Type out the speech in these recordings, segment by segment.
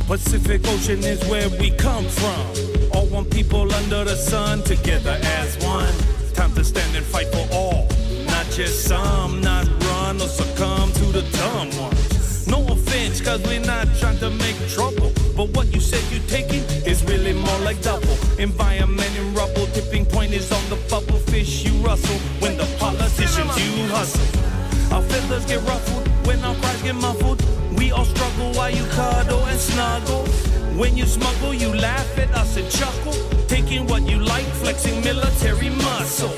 Pacific Ocean is where we come from. All one people under the sun, together as one. Time to stand and fight for all, not just some. Not run or succumb to the dumb ones. No offense, cause we're not trying to make trouble, but what you said you taking is really more like double. Environment and rubble, tipping point is on the bubble. Fish you rustle when the politicians you hustle. Our feathers get ruffled when our cries get muffled. We all struggle while you cuddle and snuggle. When you smuggle, you laugh at us and chuckle. Taking what you like, flexing military muscle.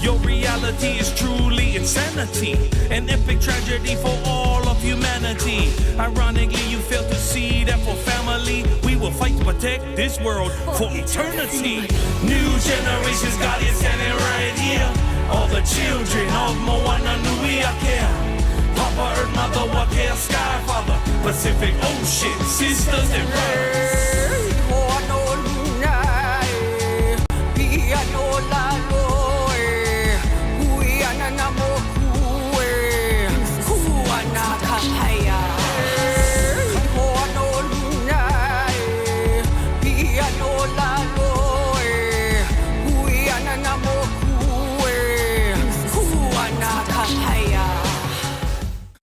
Your reality is truly insanity, an epic tragedy for all of humanity. Ironically, you fail to see that for family, we will fight to protect this world for eternity. New generations got it standing right here. All the children of Moana Nui Akea. Papa Earth, Mother Wakea, Sky Father, Pacific Ocean, sisters and brothers.